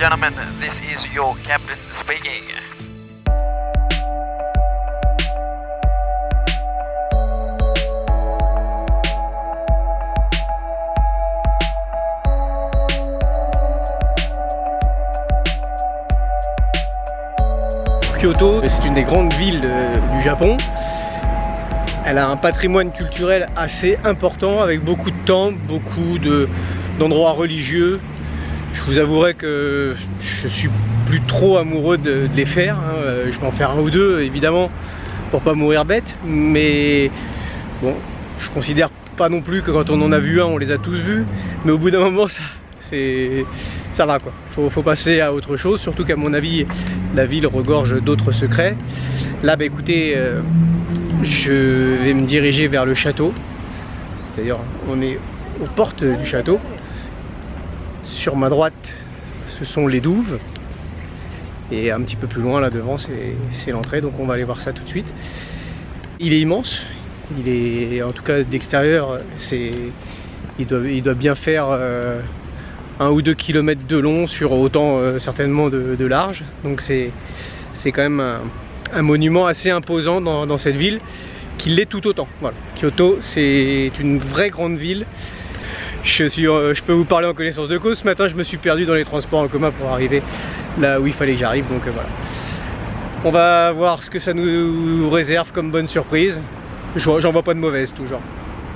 gentlemen, this is your captain speaking. Kyoto, c'est une des grandes villes du Japon. Elle a un patrimoine culturel assez important avec beaucoup de temples, beaucoup d'endroits religieux. Je vous avouerai que je suis plus trop amoureux de les faire. Je vais en faire un ou deux évidemment pour pas mourir bête. Mais bon, je considère pas non plus que quand on en a vu un, on les a tous vus. Mais au bout d'un moment, ça va quoi. Faut passer à autre chose, surtout qu'à mon avis la ville regorge d'autres secrets. Là bah écoutez, je vais me diriger vers le château. D'ailleurs on est aux portes du château. Sur ma droite ce sont les douves et un petit peu plus loin là devant c'est l'entrée, donc on va aller voir ça tout de suite. Il est immense, il est en tout cas d'extérieur, il doit bien faire 1 ou 2 kilomètres de long sur autant certainement de large, donc c'est quand même un monument assez imposant dans cette ville, qui l'est tout autant. Voilà. Kyoto c'est une vraie grande ville. Je peux vous parler en connaissance de cause. Ce matin je me suis perdu dans les transports en commun pour arriver là où il fallait que j'arrive, donc voilà. On va voir ce que ça nous réserve comme bonne surprise. J'en vois pas de mauvaise toujours.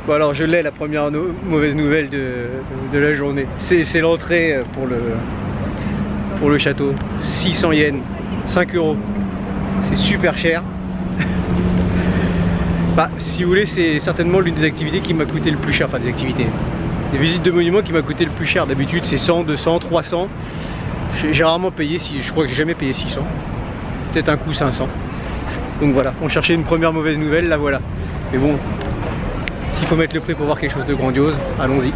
Bon alors je l'ai, la première mauvaise nouvelle de la journée. C'est l'entrée pour le château. 600 yens, 5 €. C'est super cher. Bah si vous voulez, c'est certainement l'une des activités qui m'a coûté le plus cher. Enfin des activités, des visites de monuments qui m'a coûté le plus cher. D'habitude c'est 100, 200, 300. J'ai rarement payé, je crois que j'ai jamais payé 600. Peut-être un coup 500. Donc voilà, on cherchait une première mauvaise nouvelle, la voilà. Mais bon, s'il faut mettre le prix pour voir quelque chose de grandiose, allons-y.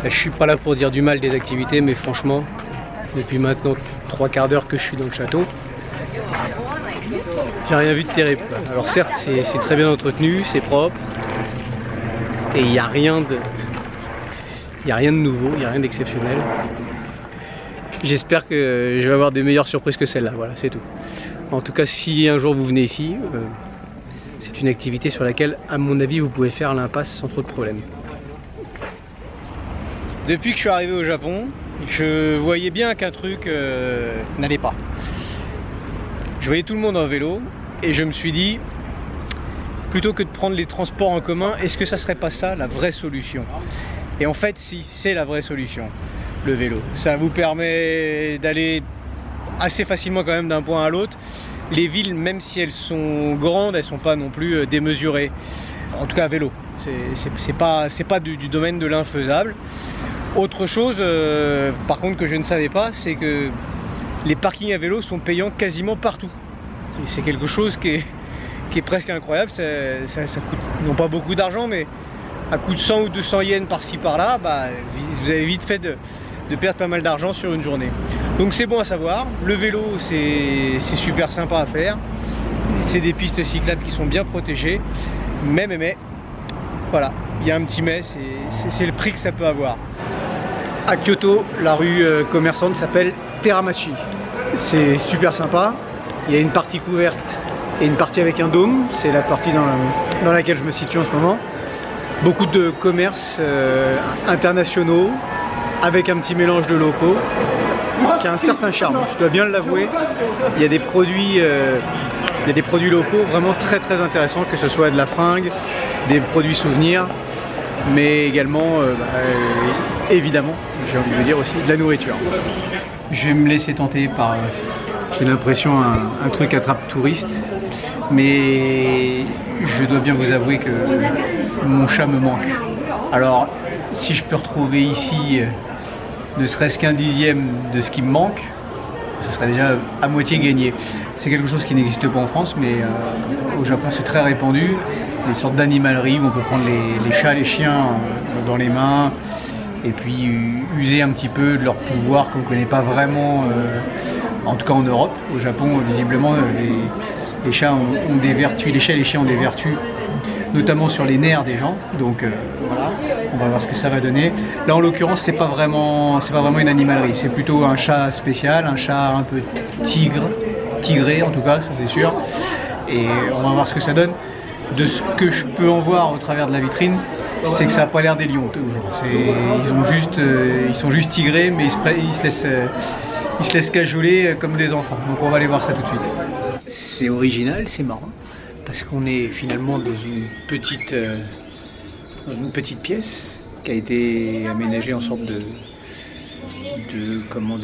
Je suis pas là pour dire du mal des activités, mais franchement, depuis maintenant 3 quarts d'heure que je suis dans le château, j'ai rien vu de terrible. Alors certes, c'est très bien entretenu, c'est propre, et il n'y a rien de nouveau, il n'y a rien d'exceptionnel. J'espère que je vais avoir des meilleures surprises que celle-là, voilà, c'est tout. En tout cas, si un jour vous venez ici, c'est une activité sur laquelle, à mon avis, vous pouvez faire l'impasse sans trop de problèmes. Depuis que je suis arrivé au Japon, je voyais bien qu'un truc n'allait pas. Je voyais tout le monde en vélo et je me suis dit, plutôt que de prendre les transports en commun, est-ce que ça serait pas ça la vraie solution? Et en fait, si, c'est la vraie solution, le vélo. Ça vous permet d'aller assez facilement quand même d'un point à l'autre. Les villes, même si elles sont grandes, elles sont pas non plus démesurées. En tout cas à vélo, c'est pas du domaine de l'infaisable. Autre chose, par contre, que je ne savais pas, c'est que les parkings à vélo sont payants quasiment partout. Et c'est quelque chose qui est presque incroyable. Ça coûte non pas beaucoup d'argent, mais à coût de 100 ou 200 yens par-ci par-là, bah, vous avez vite fait de perdre pas mal d'argent sur une journée. Donc c'est bon à savoir. Le vélo, c'est super sympa à faire. C'est des pistes cyclables qui sont bien protégées. Mais voilà, il y a un petit mais, c'est le prix que ça peut avoir. À Kyoto, la rue commerçante s'appelle Teramachi. C'est super sympa. Il y a une partie couverte et une partie avec un dôme. C'est la partie dans laquelle je me situe en ce moment. Beaucoup de commerces internationaux avec un petit mélange de locaux qui a un certain charme, je dois bien l'avouer. Il y a des produits locaux vraiment très intéressants, que ce soit de la fringue, des produits souvenirs, mais également évidemment, j'ai envie de dire aussi, de la nourriture. Je vais me laisser tenter par, j'ai l'impression, un truc attrape-touriste, mais je dois bien vous avouer que mon chat me manque. Alors si je peux retrouver ici ne serait-ce qu'un dixième de ce qui me manque, ce serait déjà à moitié gagné. C'est quelque chose qui n'existe pas en France, mais au Japon c'est très répandu. Les sortes d'animaleries où on peut prendre les chats, les chiens dans les mains, et puis user un petit peu de leur pouvoir qu'on ne connaît pas vraiment, en tout cas en Europe. Au Japon, visiblement, les chats ont des vertus, les chats et les chiens ont des vertus notamment sur les nerfs des gens. Donc voilà, on va voir ce que ça va donner. Là en l'occurrence c'est pas vraiment une animalerie, c'est plutôt un chat spécial, un chat un peu tigré en tout cas, ça c'est sûr. Et on va voir ce que ça donne. De ce que je peux en voir au travers de la vitrine, c'est que ça n'a pas l'air des lions toujours. Ils sont juste tigrés, mais ils se laissent cajoler comme des enfants. Donc on va aller voir ça tout de suite. C'est original, c'est marrant, parce qu'on est finalement dans une petite pièce qui a été aménagée en sorte de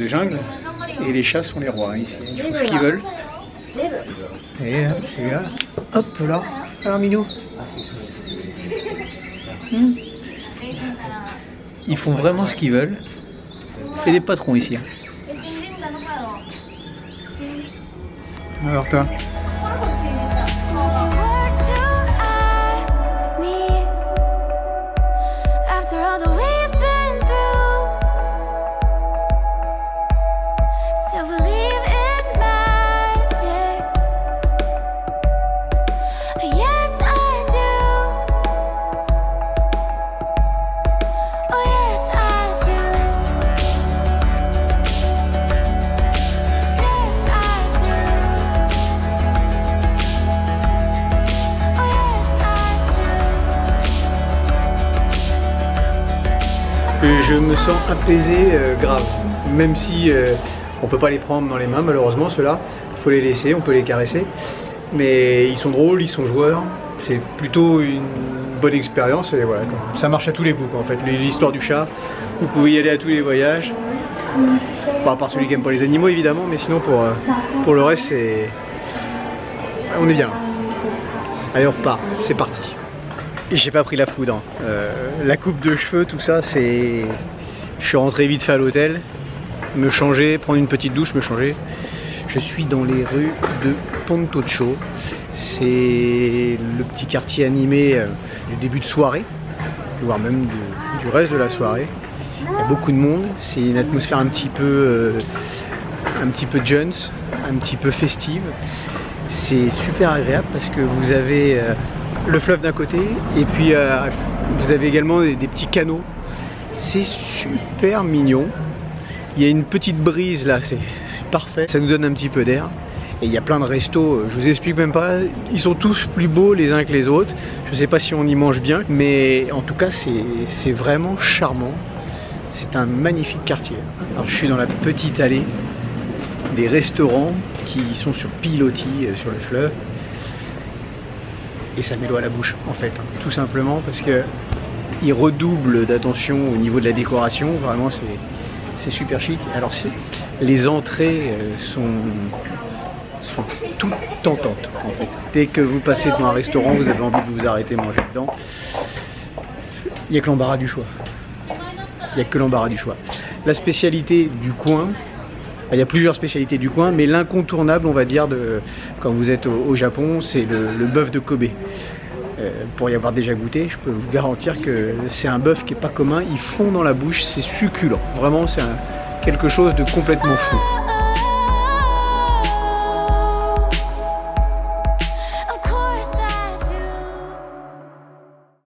jungle. Et les chats sont les rois ici. Ils font ce qu'ils veulent. Et c'est là, hop là, alors Minou. Ils font vraiment ce qu'ils veulent. C'est les patrons ici. Alors toi? Je me sens apaisé grave, même si on peut pas les prendre dans les mains malheureusement ceux-là, il faut les laisser, on peut les caresser, mais ils sont drôles, ils sont joueurs, c'est plutôt une bonne expérience et voilà, ça marche à tous les coups en fait, l'histoire du chat, vous pouvez y aller à tous les voyages, bon, à part celui qui aime pas les animaux évidemment, mais sinon pour le reste c'est... on est bien, allez on repart, c'est parti. J'ai pas pris la foudre, la coupe de cheveux, tout ça, c'est... Je suis rentré vite fait à l'hôtel, me changer, prendre une petite douche, me changer. Je suis dans les rues de Pontoccio, c'est le petit quartier animé du début de soirée, voire même du reste de la soirée. Il y a beaucoup de monde, c'est une atmosphère un petit peu Jones, un petit peu festive. C'est super agréable parce que vous avez... le fleuve d'un côté et puis vous avez également des petits canaux, c'est super mignon, il y a une petite brise là, c'est parfait, ça nous donne un petit peu d'air et il y a plein de restos, je vous explique même pas, ils sont tous plus beaux les uns que les autres, je sais pas si on y mange bien mais en tout cas c'est vraiment charmant, c'est un magnifique quartier. Alors je suis dans la petite allée des restaurants qui sont sur pilotis sur le fleuve. Et ça met l'eau à la bouche en fait, tout simplement parce que il redouble d'attention au niveau de la décoration, vraiment c'est super chic. Alors les entrées sont toutes tentantes en fait. Dès que vous passez devant un restaurant, vous avez envie de vous arrêter manger dedans. Il n'y a que l'embarras du choix. Il n'y a que l'embarras du choix. La spécialité du coin, il y a plusieurs spécialités du coin, mais l'incontournable, on va dire, quand vous êtes au Japon, c'est le bœuf de Kobe. Pour y avoir déjà goûté, je peux vous garantir que c'est un bœuf qui n'est pas commun, il fond dans la bouche, c'est succulent. Vraiment, c'est quelque chose de complètement fou.